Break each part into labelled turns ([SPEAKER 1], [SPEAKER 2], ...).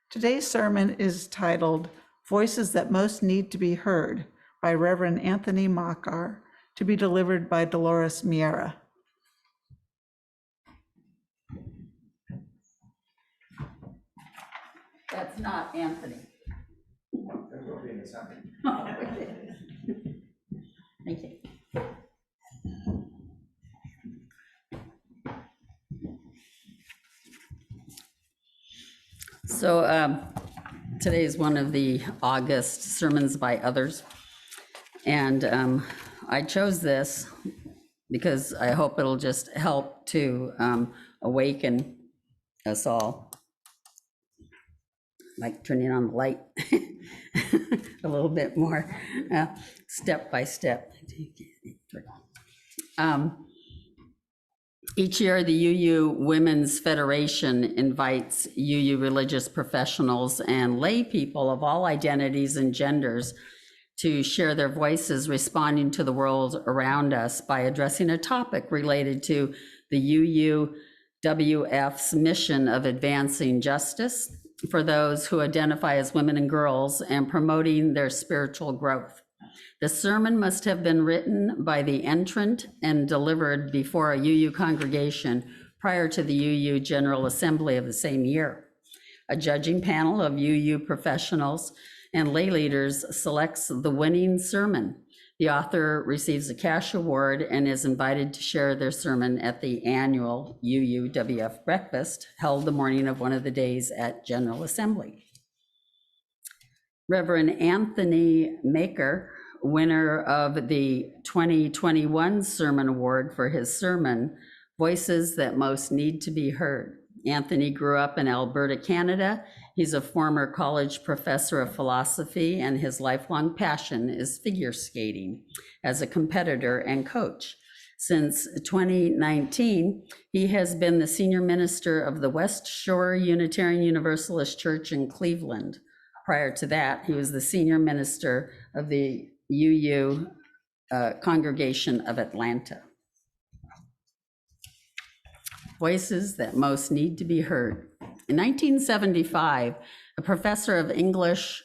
[SPEAKER 1] Today's sermon is titled Voices That Most Need to Be Heard by Reverend Anthony Makar, to be delivered by Dolores Miera.
[SPEAKER 2] That's not Anthony.
[SPEAKER 3] It will be in a second.
[SPEAKER 2] Thank you. So today is one of the August sermons by others. And I chose this because I hope it'll just help to awaken us all. Like turning on the light a little bit more, step by step. Each year, the UU Women's Federation invites UU religious professionals and lay people of all identities and genders to share their voices responding to the world around us by addressing a topic related to the UUWF's mission of advancing justice for those who identify as women and girls and promoting their spiritual growth. The sermon must have been written by the entrant and delivered before a UU congregation prior to the UU General Assembly of the same year. A judging panel of UU professionals and lay leaders selects the winning sermon. The author receives a cash award and is invited to share their sermon at the annual UUWF breakfast held the morning of one of the days at General Assembly. Reverend Anthony Makar, winner of the 2021 Sermon Award for his sermon, Voices That Most Need to Be Heard. Anthony grew up in Alberta, Canada. He's a former college professor of philosophy, and his lifelong passion is figure skating as a competitor and coach. Since 2019, he has been the senior minister of the West Shore Unitarian Universalist Church in Cleveland. Prior to that, he was the senior minister of the UU Congregation of Atlanta. Voices that most need to be heard. In 1975, a professor of English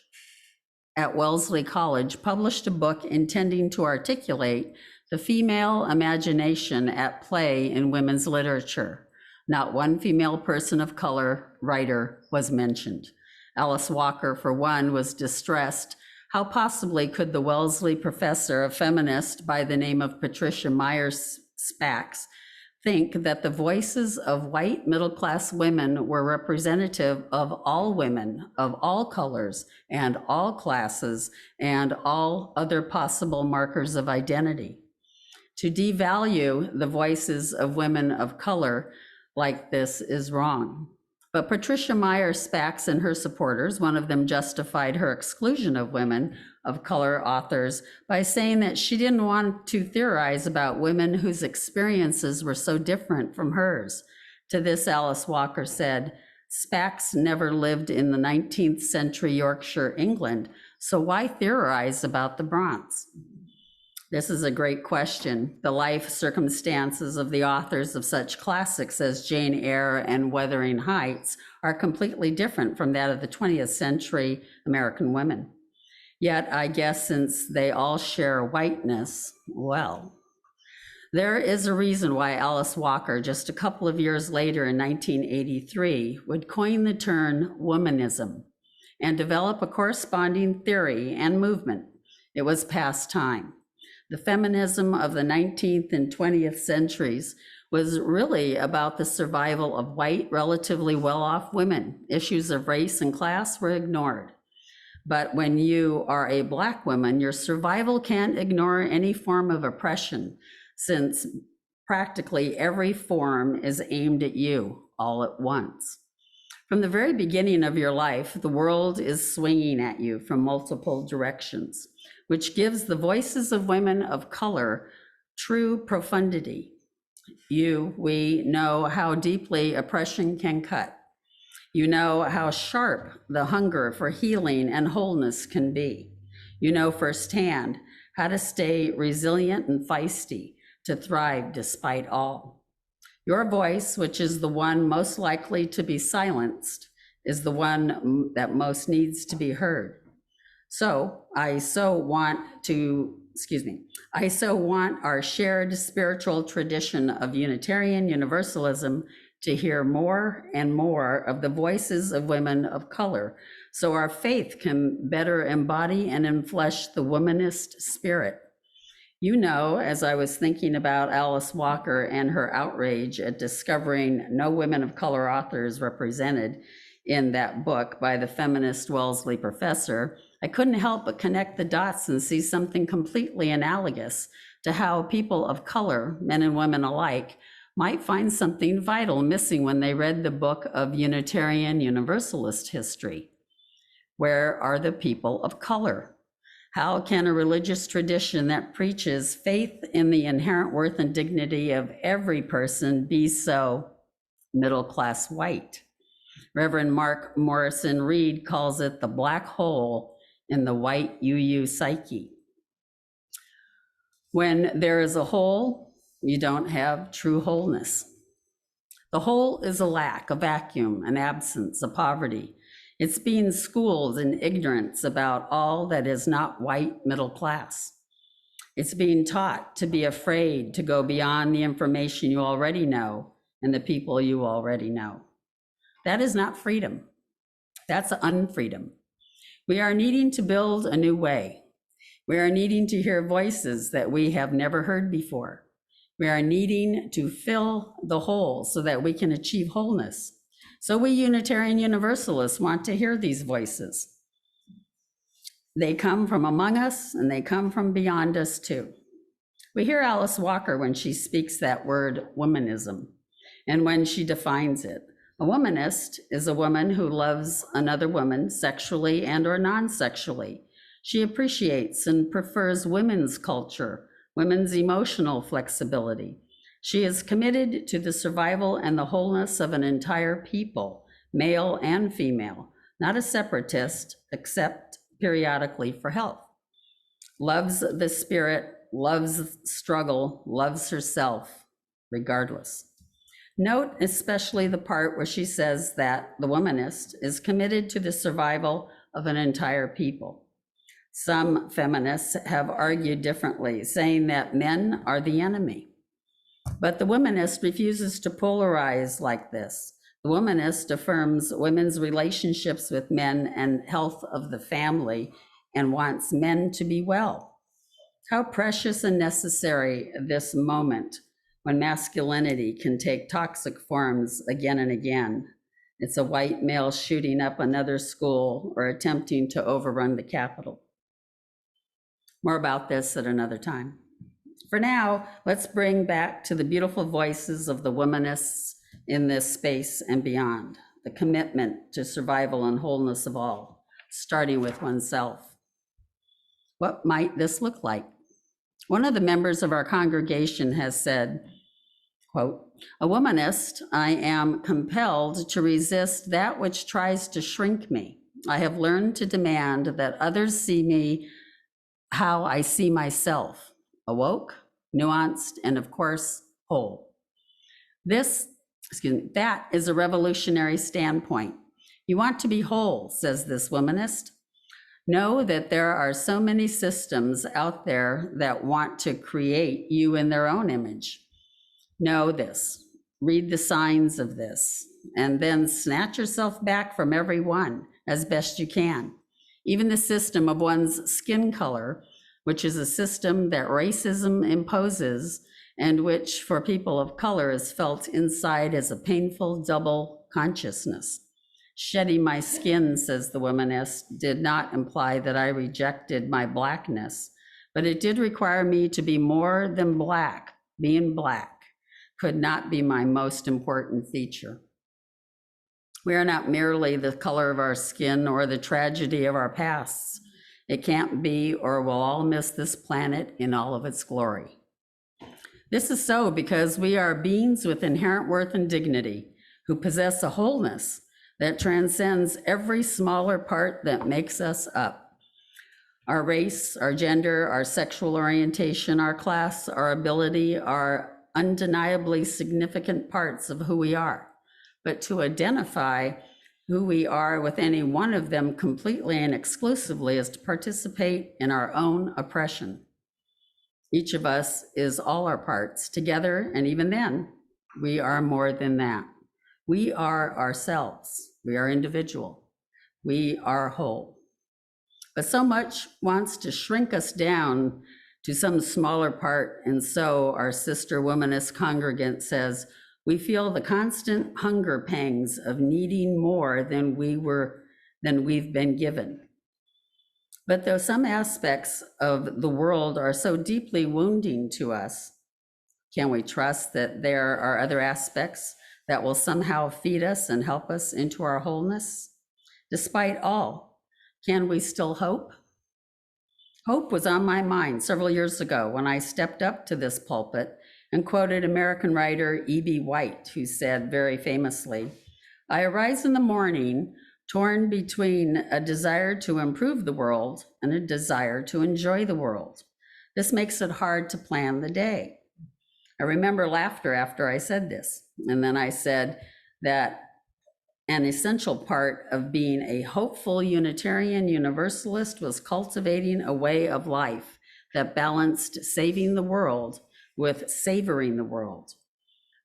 [SPEAKER 2] at Wellesley College published a book intending to articulate the female imagination at play in women's literature. Not one female person of color writer was mentioned. Alice Walker, for one, was distressed. How possibly could the Wellesley professor, a feminist by the name of Patricia Myers Spax, think that the voices of white middle-class women were representative of all women, of all colors and all classes and all other possible markers of identity? To devalue the voices of women of color like this is wrong. But Patricia Myers Spax and her supporters, one of them justified her exclusion of women of color authors by saying that she didn't want to theorize about women whose experiences were so different from hers. To this, Alice Walker said, Spax never lived in the 19th century Yorkshire, England, so why theorize about the Bronx? This is a great question. The life circumstances of the authors of such classics as Jane Eyre and Wuthering Heights are completely different from that of the 20th century American women. Yet, I guess since they all share whiteness, well, there is a reason why Alice Walker, just a couple of years later in 1983, would coin the term womanism and develop a corresponding theory and movement. It was past time. The feminism of the 19th and 20th centuries was really about the survival of white, relatively well-off women. Issues of race and class were ignored. But when you are a Black woman, your survival can't ignore any form of oppression, since practically every form is aimed at you all at once. From the very beginning of your life, the world is swinging at you from multiple directions, which gives the voices of women of color true profundity. We know how deeply oppression can cut. You know how sharp the hunger for healing and wholeness can be. You know firsthand how to stay resilient and feisty to thrive despite all. Your voice, which is the one most likely to be silenced, is the one that most needs to be heard. So I so want our shared spiritual tradition of Unitarian Universalism to hear more and more of the voices of women of color, so our faith can better embody and enflesh the womanist spirit. You know, as I was thinking about Alice Walker and her outrage at discovering no women of color authors represented in that book by the feminist Wellesley professor, I couldn't help but connect the dots and see something completely analogous to how people of color, men and women alike, might find something vital missing when they read the book of Unitarian Universalist history. Where are the people of color? How can a religious tradition that preaches faith in the inherent worth and dignity of every person be so middle-class white? Reverend Mark Morrison Reed calls it the black hole in the white UU psyche. When there is a hole, you don't have true wholeness. The hole is a lack, a vacuum, an absence, a poverty. It's being schooled in ignorance about all that is not white middle class. It's being taught to be afraid to go beyond the information you already know and the people you already know. That is not freedom. That's unfreedom. We are needing to build a new way. We are needing to hear voices that we have never heard before. We are needing to fill the hole so that we can achieve wholeness. So we Unitarian Universalists want to hear these voices. They come from among us and they come from beyond us too. We hear Alice Walker when she speaks that word womanism and when she defines it. A womanist is a woman who loves another woman sexually and or non-sexually. She appreciates and prefers women's culture, women's emotional flexibility. She is committed to the survival and the wholeness of an entire people, male and female, not a separatist, except periodically for health. Loves the spirit, loves struggle, loves herself, regardless. Note especially the part where she says that the womanist is committed to the survival of an entire people. Some feminists have argued differently, saying that men are the enemy. But the womanist refuses to polarize like this. The womanist affirms women's relationships with men and health of the family and wants men to be well. How precious and necessary this moment when masculinity can take toxic forms again and again. It's a white male shooting up another school or attempting to overrun the Capitol. More about this at another time. For now, let's bring back to the beautiful voices of the womanists in this space and beyond, the commitment to survival and wholeness of all, starting with oneself. What might this look like? One of the members of our congregation has said, quote, "A womanist, I am compelled to resist that which tries to shrink me. I have learned to demand that others see me how I see myself, awoke, nuanced, and of course, whole." That is a revolutionary standpoint. You want to be whole, says this womanist. Know that there are so many systems out there that want to create you in their own image. Know this, read the signs of this, and then snatch yourself back from every one as best you can. Even the system of one's skin color, which is a system that racism imposes and which for people of color is felt inside as a painful double consciousness. Shedding my skin, says the womanist, did not imply that I rejected my blackness, but it did require me to be more than black. Being black could not be my most important feature. We are not merely the color of our skin or the tragedy of our pasts. It can't be, or we'll all miss this planet in all of its glory. This is so because we are beings with inherent worth and dignity who possess a wholeness that transcends every smaller part that makes us up. Our race, our gender, our sexual orientation, our class, our ability are undeniably significant parts of who we are. But to identify who we are with any one of them completely and exclusively is to participate in our own oppression. Each of us is all our parts together, and even then, we are more than that. We are ourselves. We are individual. We are whole. But so much wants to shrink us down to some smaller part, and so our sister womanist congregant says, we feel the constant hunger pangs of needing more than we've been given. But though some aspects of the world are so deeply wounding to us, can we trust that there are other aspects that will somehow feed us and help us into our wholeness? Despite all, can we still hope? Hope was on my mind several years ago when I stepped up to this pulpit and quoted American writer E.B. White, who said very famously, I arise in the morning torn between a desire to improve the world and a desire to enjoy the world. This makes it hard to plan the day. I remember laughter after I said this, and then I said that an essential part of being a hopeful Unitarian Universalist was cultivating a way of life that balanced saving the world with savoring the world.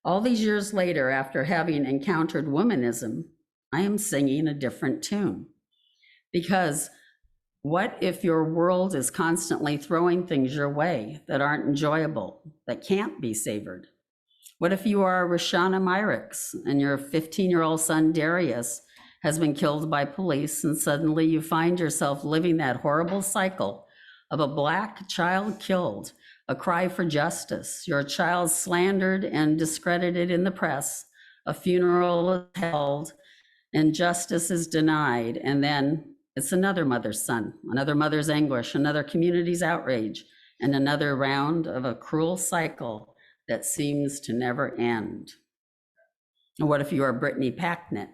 [SPEAKER 2] All these years later, after having encountered womanism, I am singing a different tune. Because what if your world is constantly throwing things your way that aren't enjoyable, that can't be savored? What if you are Roshana Myricks and your 15-year-old son Darius has been killed by police, and suddenly you find yourself living that horrible cycle of a Black child killed, a cry for justice, your child slandered and discredited in the press, a funeral is held, and justice is denied, and then it's another mother's son, another mother's anguish, another community's outrage, and another round of a cruel cycle that seems to never end. And what if you are Brittany Packnett,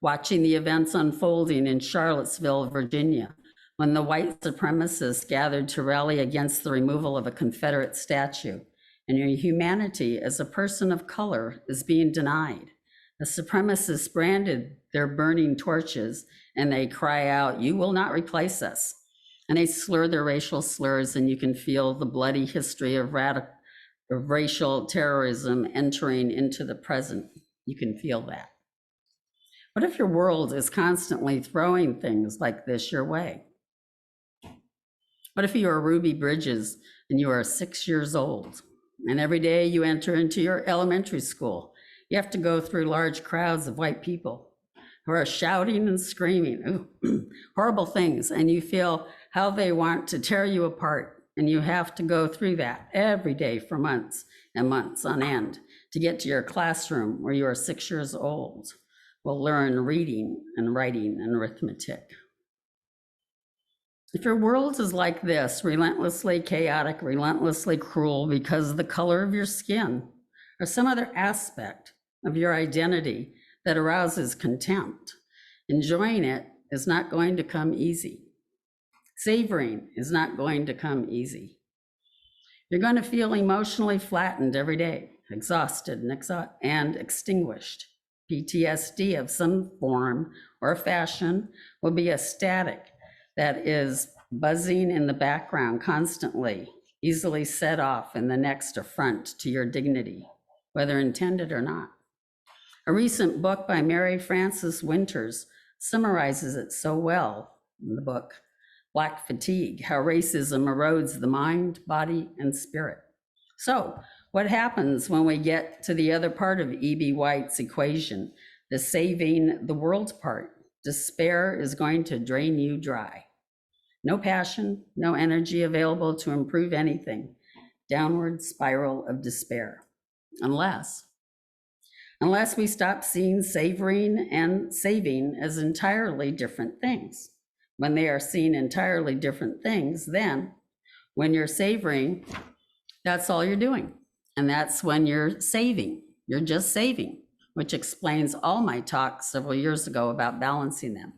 [SPEAKER 2] watching the events unfolding in Charlottesville, Virginia, when the white supremacists gathered to rally against the removal of a Confederate statue, and your humanity as a person of color is being denied? The supremacists branded their burning torches, and they cry out, "You will not replace us." And they slur their racial slurs, and you can feel the bloody history of racial terrorism entering into the present. You can feel that. What if your world is constantly throwing things like this your way? What if you are Ruby Bridges and you are 6 years old, and every day you enter into your elementary school, you have to go through large crowds of white people who are shouting and screaming horrible things, and you feel how they want to tear you apart. And you have to go through that every day for months and months on end to get to your classroom where you are 6 years old, will learn reading and writing and arithmetic. If your world is like this, relentlessly chaotic, relentlessly cruel because of the color of your skin or some other aspect of your identity that arouses contempt, enjoying it is not going to come easy. Savoring is not going to come easy. You're going to feel emotionally flattened every day, exhausted and extinguished. PTSD of some form or fashion will be a static that is buzzing in the background constantly, easily set off in the next affront to your dignity, whether intended or not. A recent book by Mary Frances Winters summarizes it so well in the book, Black Fatigue, How Racism Erodes the Mind, Body, and Spirit. So what happens when we get to the other part of E.B. White's equation, the saving the world part? Despair is going to drain you dry. No passion, no energy available to improve anything. Downward spiral of despair. Unless we stop seeing savoring and saving as entirely different things. When they are seen entirely different things, then when you're savoring, that's all you're doing. And that's when you're saving. You're just saving, which explains all my talks several years ago about balancing them.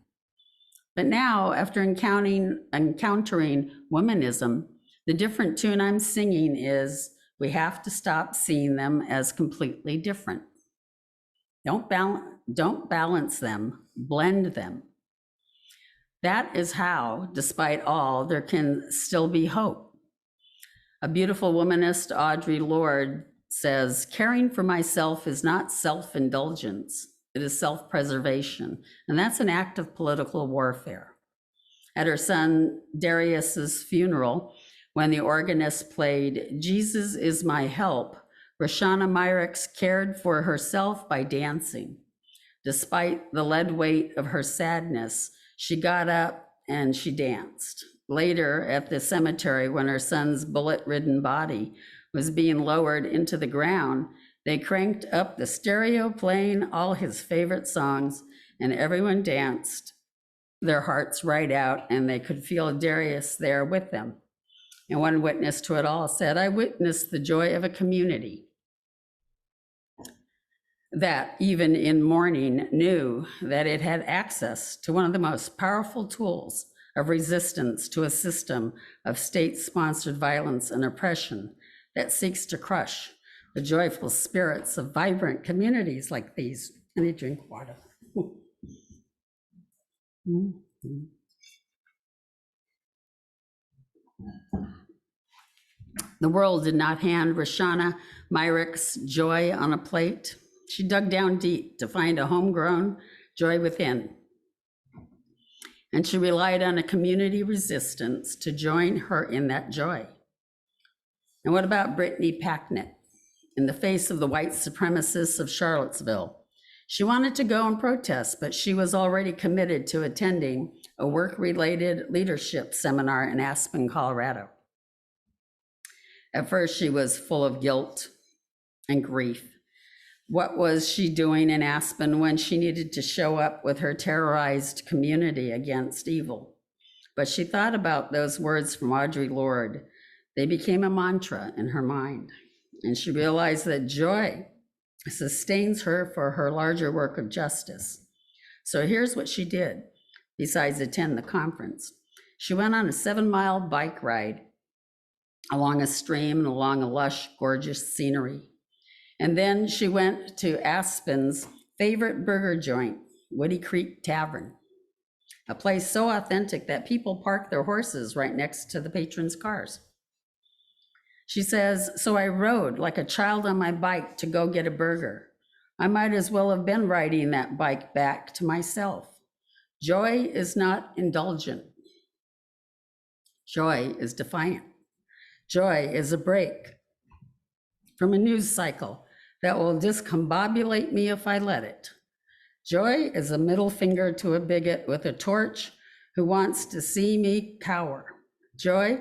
[SPEAKER 2] But now, after encountering womanism, the different tune I'm singing is, we have to stop seeing them as completely different. Don't don't balance them, blend them. That is how, despite all, there can still be hope. A beautiful womanist, Audre Lorde, says, caring for myself is not self-indulgence, it is self-preservation. And that's an act of political warfare. At her son Darius's funeral, when the organist played Jesus is My Help, Roshana Myrick's cared for herself by dancing. Despite the lead weight of her sadness, she got up and she danced. Later at the cemetery, when her son's bullet-ridden body was being lowered into the ground, they cranked up the stereo playing all his favorite songs, and everyone danced their hearts right out, and they could feel Darius there with them. And one witness to it all said, I witnessed the joy of a community that even in mourning knew that it had access to one of the most powerful tools of resistance to a system of state-sponsored violence and oppression that seeks to crush the joyful spirits of vibrant communities like these. I need to drink water. The world did not hand Roshana Myrick's joy on a plate. She dug down deep to find a homegrown joy within. And she relied on a community resistance to join her in that joy. And what about Brittany Packnett? In the face of the white supremacists of Charlottesville, she wanted to go and protest, but she was already committed to attending a work-related leadership seminar in Aspen, Colorado. At first, she was full of guilt and grief. What was she doing in Aspen when she needed to show up with her terrorized community against evil? But she thought about those words from Audre Lorde. They became a mantra in her mind. And she realized that joy sustains her for her larger work of justice. So here's what she did, besides attend the conference. She went on a 7-mile bike ride along a stream and along a lush, gorgeous scenery. And then she went to Aspen's favorite burger joint, Woody Creek Tavern, a place so authentic that people park their horses right next to the patrons' cars. She says, so I rode like a child on my bike to go get a burger. I might as well have been riding that bike back to myself. Joy is not indulgent. Joy is defiant. Joy is a break from a news cycle that will discombobulate me if I let it. Joy is a middle finger to a bigot with a torch who wants to see me cower. Joy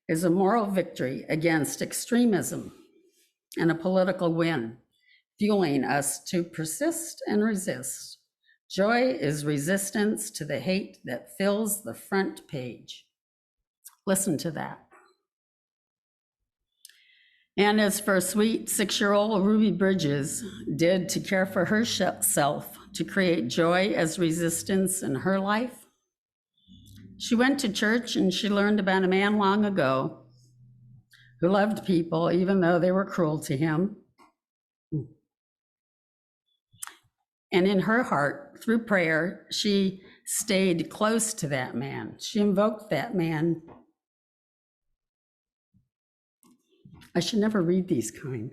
[SPEAKER 2] is a moral victory against extremism and a political win, fueling us to persist and resist. Joy is resistance to the hate that fills the front page. Listen to that. And as for sweet 6-year-old Ruby Bridges did to care for herself, to create joy as resistance in her life, she went to church and she learned about a man long ago who loved people even though they were cruel to him. And in her heart, through prayer, she stayed close to that man. She invoked that man. I should never read these kind.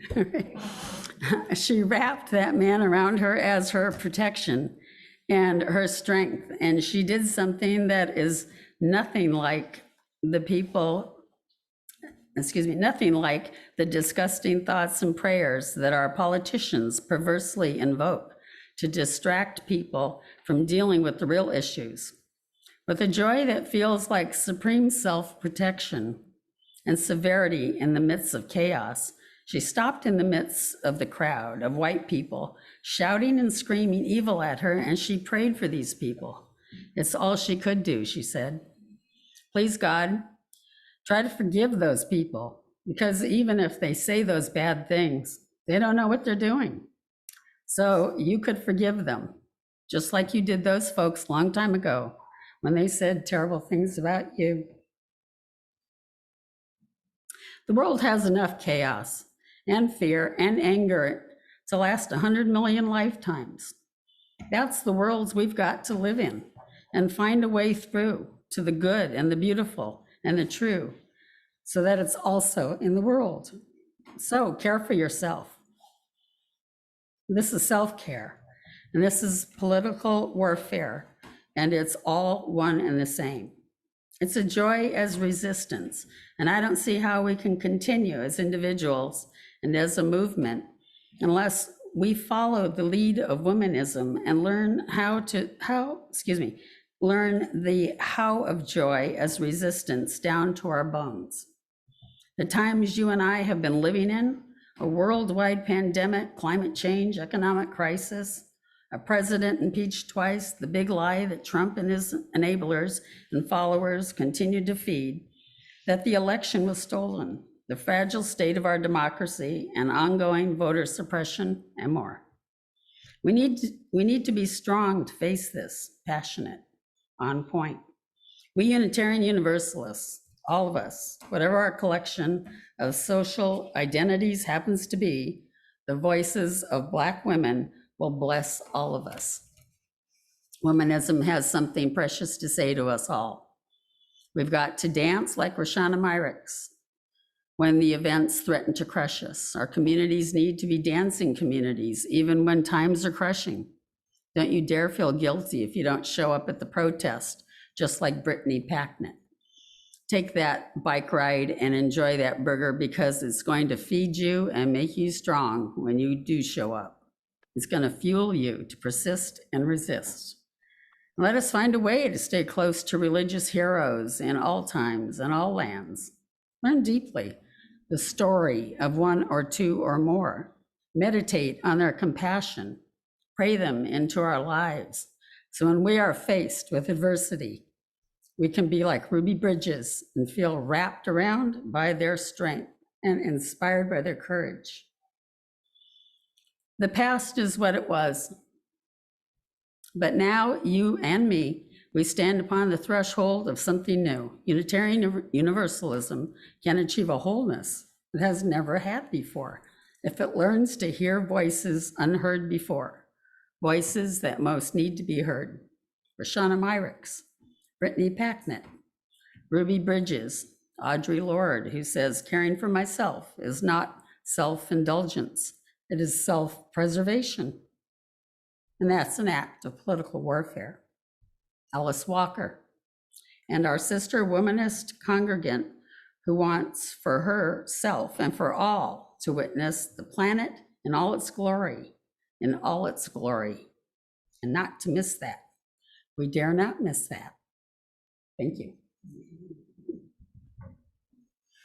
[SPEAKER 2] She wrapped that man around her as her protection and her strength. And she did something that is nothing like nothing like the disgusting thoughts and prayers that our politicians perversely invoke to distract people from dealing with the real issues. With a joy that feels like supreme self-protection and severity in the midst of chaos, she stopped in the midst of the crowd of white people shouting and screaming evil at her, and she prayed for these people. It's all she could do, she said. Please, God, try to forgive those people, because even if they say those bad things, they don't know what they're doing. So you could forgive them, just like you did those folks a long time ago when they said terrible things about you. The world has enough chaos and fear and anger to last 100 million lifetimes. That's the worlds we've got to live in and find a way through to the good and the beautiful and the true so that it's also in the world. So care for yourself. This is self-care, and this is political warfare, and it's all one and the same. It's a joy as resistance, and I don't see how we can continue as individuals and as a movement unless we follow the lead of womanism and learn learn the how of joy as resistance down to our bones. The times you and I have been living in, a worldwide pandemic, climate change, economic crisis, a president impeached twice, the big lie that Trump and his enablers and followers continued to feed, that the election was stolen, the fragile state of our democracy and ongoing voter suppression, and more. We need to be strong to face this, passionate, on point. We Unitarian Universalists, all of us, whatever our collection of social identities happens to be, the voices of Black women will bless all of us. Womanism has something precious to say to us all. We've got to dance like Roshana Myrick's when the events threaten to crush us. Our communities need to be dancing communities, even when times are crushing. Don't you dare feel guilty if you don't show up at the protest, just like Brittany Packnett. Take that bike ride and enjoy that burger because it's going to feed you and make you strong when you do show up. It's going to fuel you to persist and resist. Let us find a way to stay close to religious heroes in all times and all lands. Learn deeply the story of one or two or more. Meditate on their compassion. Pray them into our lives. So when we are faced with adversity, we can be like Ruby Bridges and feel wrapped around by their strength and inspired by their courage. The past is what it was. But now you and me, we stand upon the threshold of something new. Unitarian Universalism can achieve a wholeness it has never had before if it learns to hear voices unheard before, voices that most need to be heard. Roshana Myrick's, Brittany Packnett, Ruby Bridges, Audre Lorde, who says, caring for myself is not self-indulgence, it is self-preservation. And that's an act of political warfare. Alice Walker, and our sister womanist congregant who wants for herself and for all to witness the planet in all its glory, and not to miss that. We dare not miss that. Thank you.